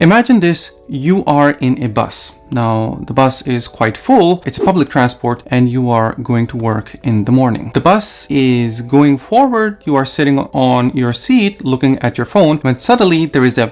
Imagine this, you are in a bus. Now, the bus is quite full, it's public transport, and you are going to work in the morning. The bus is going forward, you are sitting on your seat looking at your phone, when suddenly there is a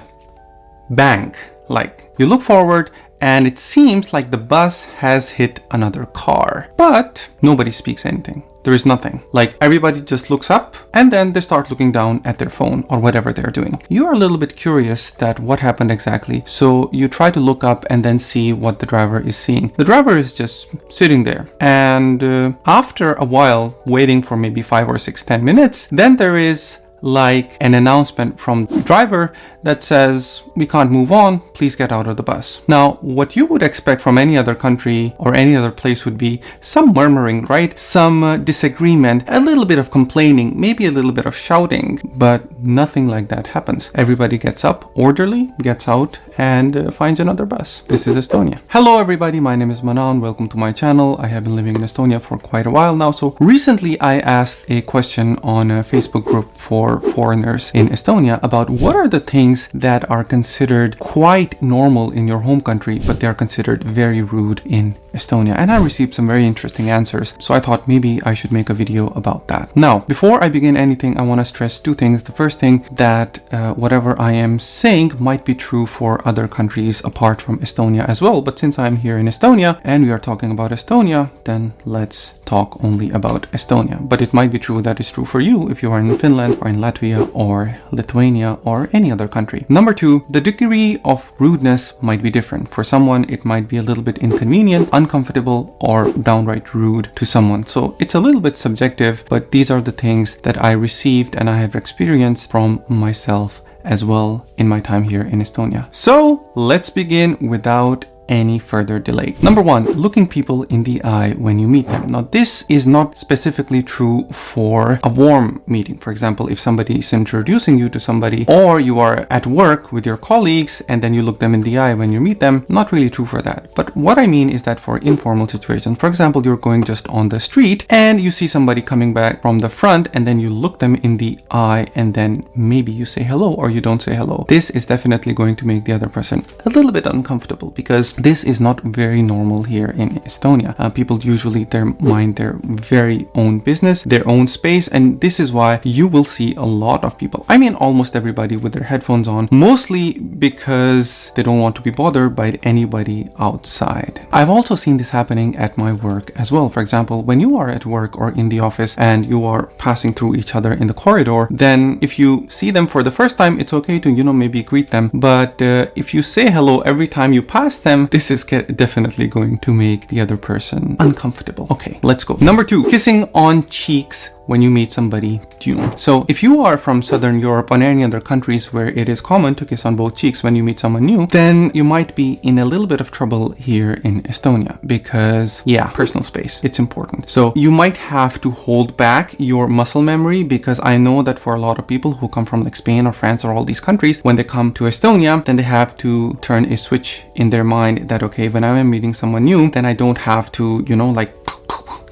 bang. Like, you look forward and it seems like the bus has hit another car, but nobody speaks anything. There is nothing. Like, everybody just looks up and then they start looking down at their phone or whatever they're doing. You are a little bit curious that what happened exactly. So you try to look up and then see what the driver is seeing. The driver is just sitting there. And after a while, waiting for maybe 5 or 6, 10 minutes, then there is like an announcement from the driver that says, we can't move on, please get out of the bus. Now, what you would expect from any other country or any other place would be some murmuring, right? Some disagreement, a little bit of complaining, maybe a little bit of shouting, but nothing like that happens. Everybody gets up, orderly, gets out, and finds another bus. This is Estonia. Hello everybody, my name is Manan, welcome to my channel. I have been living in Estonia for quite a while now. So recently I asked a question on a Facebook group for foreigners in Estonia about what are the things that are considered quite normal in your home country, but they are considered very rude in Estonia. And I received some very interesting answers. So I thought maybe I should make a video about that. Now, before I begin anything, I want to stress two things. The first thing, that whatever I am saying might be true for other countries apart from Estonia as well. But since I'm here in Estonia and we are talking about Estonia, then let's talk only about Estonia. But it might be true that is true for you if you are in Finland or in Latvia or Lithuania or any other country. Number two, the degree of rudeness might be different. For someone, it might be a little bit inconvenient, uncomfortable, or downright rude to someone. So it's a little bit subjective, but these are the things that I received and I have experienced from myself as well in my time here in Estonia. So let's begin without any further delay. Number one, looking people in the eye when you meet them. Now, this is not specifically true for a warm meeting. For example, if somebody is introducing you to somebody, or you are at work with your colleagues and then you look them in the eye when you meet them, not really true for that. But what I mean is that for informal situations, for example, you're going just on the street and you see somebody coming back from the front and then you look them in the eye and then maybe you say hello or you don't say hello. This is definitely going to make the other person a little bit uncomfortable because this is not very normal here in Estonia. People usually mind their very own business, their own space, and this is why you will see a lot of people, I mean almost everybody, with their headphones on, mostly because they don't want to be bothered by anybody outside. I've also seen this happening at my work as well. For example, when you are at work or in the office and you are passing through each other in the corridor, then if you see them for the first time, it's okay to, maybe greet them. But if you say hello every time you pass them, this is definitely going to make the other person uncomfortable. Okay, let's go. Number two, kissing on cheeks when you meet somebody new. So if you are from Southern Europe or any other countries where it is common to kiss on both cheeks when you meet someone new, then you might be in a little bit of trouble here in Estonia because, yeah, personal space, it's important. So you might have to hold back your muscle memory, because I know that for a lot of people who come from like Spain or France or all these countries, when they come to Estonia, then they have to turn a switch in their mind that, okay, when I am meeting someone new, then I don't have to, like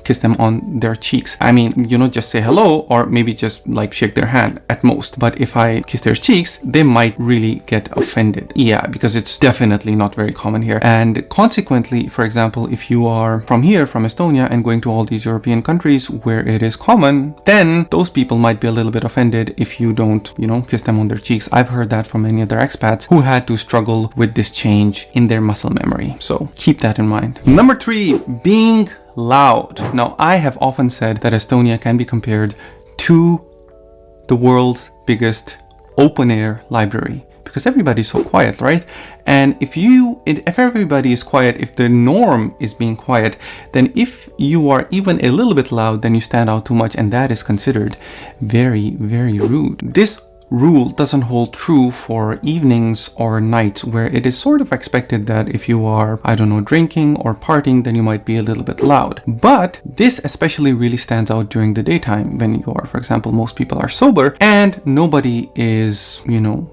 kiss them on their cheeks. I mean, just say hello or maybe just like shake their hand at most. But if I kiss their cheeks, they might really get offended. Yeah, because it's definitely not very common here. And consequently, for example, if you are from here, from Estonia, and going to all these European countries where it is common, then those people might be a little bit offended if you don't, kiss them on their cheeks. I've heard that from many other expats who had to struggle with this change in their muscle memory. So keep that in mind. Number three, being loud. Now, I have often said that Estonia can be compared to the world's biggest open-air library because everybody's so quiet, right? And if everybody is quiet, if the norm is being quiet, then if you are even a little bit loud, then you stand out too much, and that is considered very, very rude. This rule doesn't hold true for evenings or nights, where it is sort of expected that if you are, I don't know, drinking or partying, then you might be a little bit loud. But this especially really stands out during the daytime when you are, for example, most people are sober and nobody is,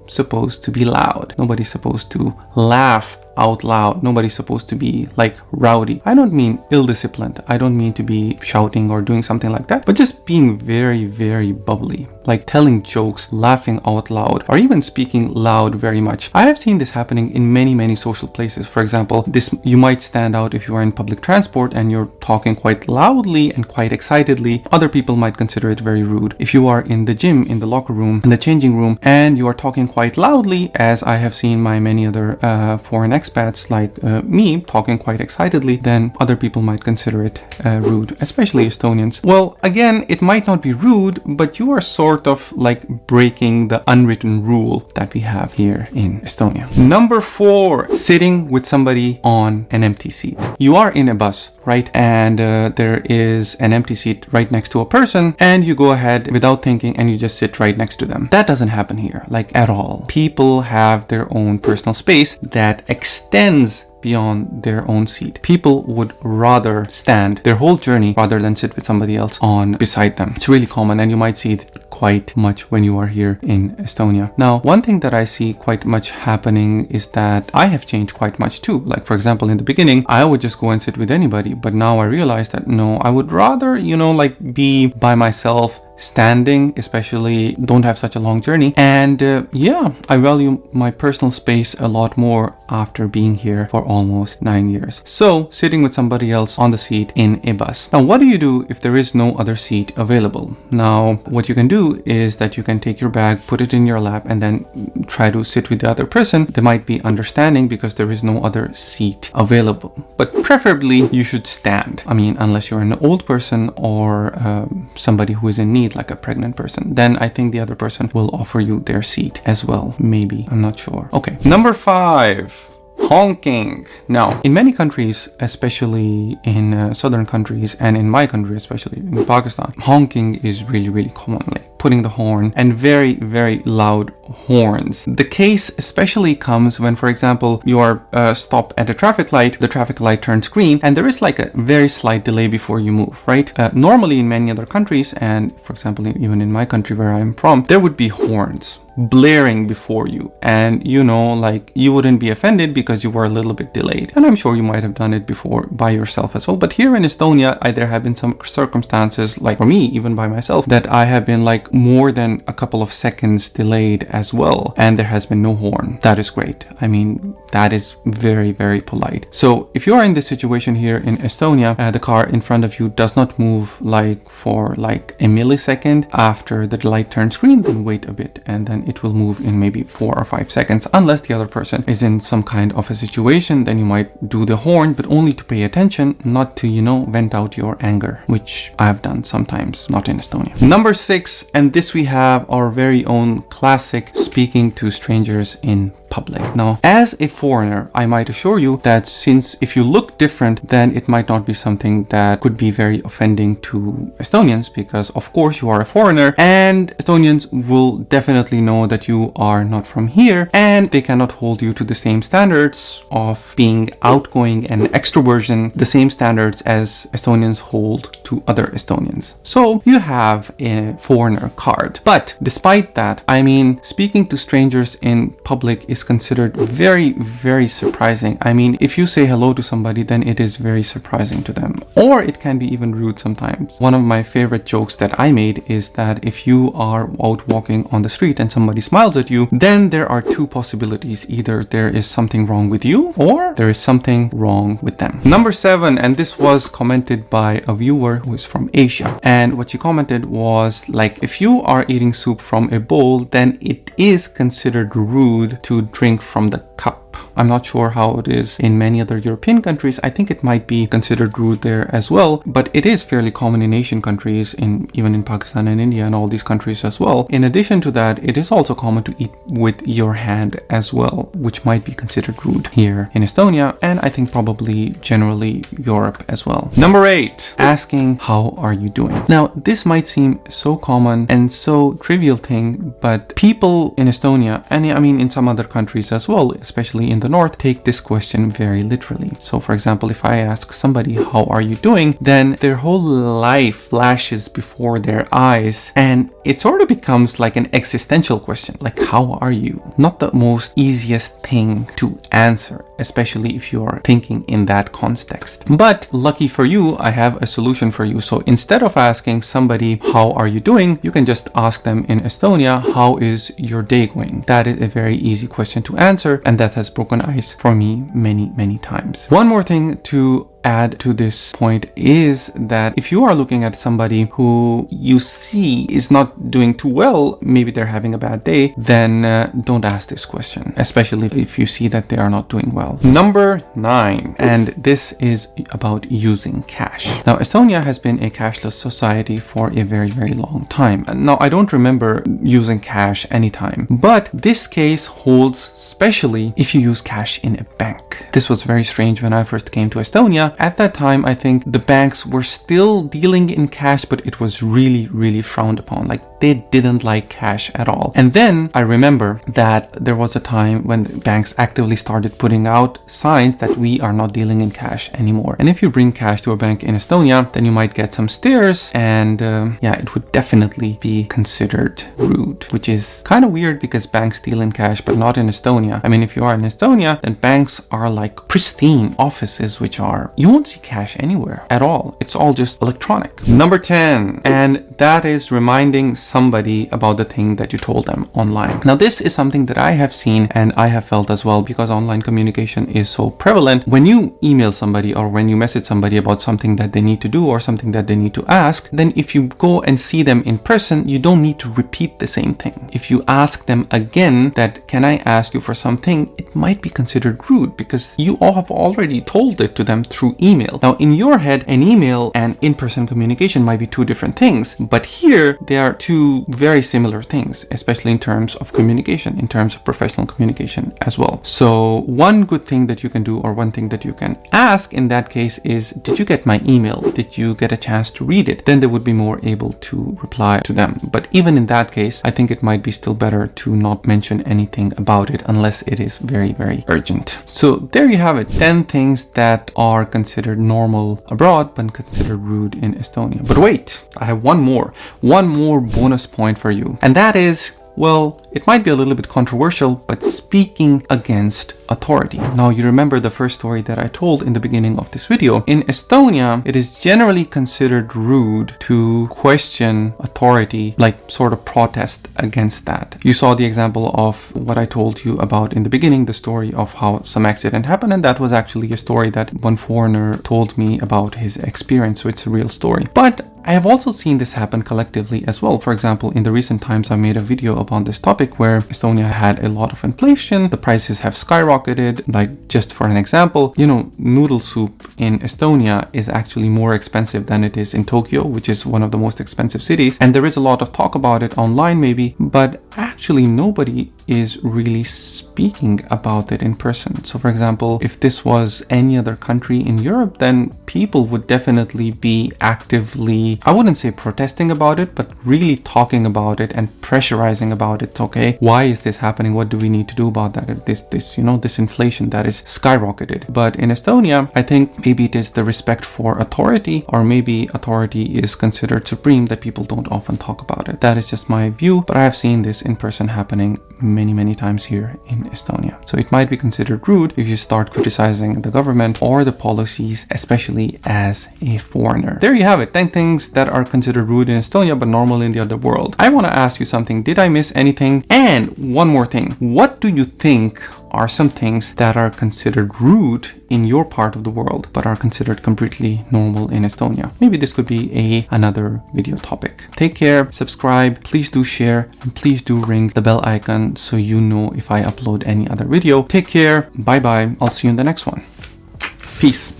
supposed to be loud. Nobody's supposed to laugh out loud. Nobody's supposed to be like rowdy. I don't mean ill-disciplined. I don't mean to be shouting or doing something like that, but just being very, very bubbly, like telling jokes, laughing out loud, or even speaking loud very much. I have seen this happening in many, many social places. For example, you might stand out if you are in public transport and you're talking quite loudly and quite excitedly. Other people might consider it very rude. If you are in the gym, in the locker room, in the changing room, and you are talking quite loudly, as I have seen my many other foreign expats like me talking quite excitedly, then other people might consider it rude, especially Estonians. Well, again, it might not be rude, but you are sort of like breaking the unwritten rule that we have here in Estonia. Number 4, sitting with somebody on an empty seat. You are in a bus, right? And there is an empty seat right next to a person, and you go ahead without thinking and you just sit right next to them. That doesn't happen here, like at all. People have their own personal space that extends beyond their own seat. People would rather stand their whole journey rather than sit with somebody else on beside them. It's really common, and you might see it quite much when you are here in Estonia. Now, one thing that I see quite much happening is that I have changed quite much too. Like, for example, in the beginning, I would just go and sit with anybody, but now I realize that no, I would rather, like be by myself, standing, especially don't have such a long journey. And yeah, I value my personal space a lot more after being here for almost 9 years. So sitting with somebody else on the seat in a bus. Now, what do you do if there is no other seat available? Now, what you can do is that you can take your bag, put it in your lap, and then try to sit with the other person. They might be understanding because there is no other seat available, but preferably you should stand. I mean, unless you're an old person or somebody who is in need, like a pregnant person, then I think the other person will offer you their seat as well. Maybe, I'm not sure. Okay, number 5. Honking. Now, in many countries, especially in southern countries, and in my country, especially in Pakistan, honking is really, really common, like putting the horn, and very, very loud horns. The case especially comes when, for example, you are stopped at a traffic light, the traffic light turns green, and there is like a very slight delay before you move, right? Normally in many other countries, and for example, even in my country where I'm from, there would be horns blaring before you, and like you wouldn't be offended because you were a little bit delayed. And I'm sure you might have done it before by yourself as well. But here in Estonia, there have been some circumstances, like for me, even by myself, that I have been like more than a couple of seconds delayed as well, and there has been no horn. That is great. I mean, that is very, very polite. So if you are in this situation here in Estonia, the car in front of you does not move like for like a millisecond after the light turns green, then wait a bit, and then it will move in maybe 4 or 5 seconds. Unless the other person is in some kind of a situation, then you might do the horn, but only to pay attention, not to, vent out your anger, which I've done sometimes, not in Estonia. Number 6, and this we have our very own classic, speaking to strangers in public. Now, as a foreigner, I might assure you that since if you look different, then it might not be something that could be very offending to Estonians, because of course you are a foreigner, and Estonians will definitely know that you are not from here, and they cannot hold you to the same standards of being outgoing and extroversion, the same standards as Estonians hold to other Estonians. So you have a foreigner card. But despite that, I mean, speaking to strangers in public is considered very, very surprising. I mean, if you say hello to somebody, then it is very surprising to them, or it can be even rude sometimes. One of my favorite jokes that I made is that if you are out walking on the street and somebody smiles at you, then there are 2 possibilities. Either there is something wrong with you, or there is something wrong with them. Number 7, and this was commented by a viewer who is from Asia, and what she commented was like, if you are eating soup from a bowl, then it is considered rude to drink from the cup. I'm not sure how it is in many other European countries. I think it might be considered rude there as well, but it is fairly common in Asian countries, even in Pakistan and India and all these countries as well. In addition to that, it is also common to eat with your hand as well, which might be considered rude here in Estonia, and I think probably generally Europe as well. Number 8, asking how are you doing? Now, this might seem so common and so trivial thing, but people in Estonia, and I mean in some other countries as well, especially especially in the north, take this question very literally. So for example, if I ask somebody, how are you doing? Then their whole life flashes before their eyes, and it sort of becomes like an existential question, like how are you? Not the most easiest thing to answer, especially if you are thinking in that context. But lucky for you, I have a solution for you. So instead of asking somebody, how are you doing? You can just ask them in Estonia, how is your day going? That is a very easy question to answer, and that has broken ice for me many times. One more thing to add to this point is that if you are looking at somebody who you see is not doing too well, maybe they're having a bad day, then don't ask this question, especially if you see that they are not doing well. Number 9, and this is about using cash. Now, Estonia has been a cashless society for a very long time. Now, I don't remember using cash anytime, but this case holds especially if you use cash in a bank. This was very strange when I first came to Estonia. At that time, I think the banks were still dealing in cash, but it was really frowned upon. Like, they didn't like cash at all. And then I remember that there was a time when the banks actively started putting out signs that we are not dealing in cash anymore. And if you bring cash to a bank in Estonia, then you might get some stares, and yeah, it would definitely be considered rude, which is kind of weird because banks deal in cash, but not in Estonia. I mean, if you are in Estonia, then banks are like pristine offices, which are, you won't see cash anywhere at all. It's all just electronic. Number 10, and that is reminding somebody about the thing that you told them online. Now, this is something that I have seen and I have felt as well, because online communication is so prevalent. When you email somebody or when you message somebody about something that they need to do or something that they need to ask, then if you go and see them in person, you don't need to repeat the same thing. If you ask them again that, can I ask you for something, it might be considered rude because you all have already told it to them through email. Now, in your head, an email and in-person communication might be two different things, but here they are two very similar things, especially in terms of communication, in terms of professional communication as well. So one good thing that you can do, or one thing that you can ask in that case is, did you get my email? Did you get a chance to read it? Then they would be more able to reply to them. But even in that case, I think it might be still better to not mention anything about it unless it is very urgent. So there you have it, 10 things that are considered normal abroad but considered rude in Estonia. But wait, I have one more bonus point for you, and that is, well, it might be a little bit controversial, but speaking against authority. Now, you remember the first story that I told in the beginning of this video. In Estonia, it is generally considered rude to question authority, like sort of protest against that. You saw the example of what I told you about in the beginning, the story of how some accident happened, and that was actually a story that one foreigner told me about his experience, so it's a real story. But I have also seen this happen collectively as well. For example, in the recent times, I made a video about this topic where Estonia had a lot of inflation. The prices have skyrocketed. Like, just for an example, you know, noodle soup in Estonia is actually more expensive than it is in Tokyo, which is one of the most expensive cities. And there is a lot of talk about it online maybe, but actually nobody is really speaking about it in person. So for example, if this was any other country in Europe, then people would definitely be actively, I wouldn't say protesting about it, but really talking about it and pressurizing about it. Okay, why is this happening? What do we need to do about that? If this inflation that is skyrocketed. But in Estonia, I think maybe it is the respect for authority, or maybe authority is considered supreme that people don't often talk about it. That is just my view, but I have seen this in person happening many times here in Estonia. So it might be considered rude if you start criticizing the government or the policies, especially as a foreigner. There you have it, 10 things that are considered rude in Estonia but normal in the other world. I want to ask you something. Did I miss anything? And one more thing. What do you think are some things that are considered rude in your part of the world but are considered completely normal in Estonia? Maybe this could be another video topic. Take care, subscribe, please do share, and please do ring the bell icon so you know if I upload any other video. Take care, bye bye, I'll see you in the next one. Peace.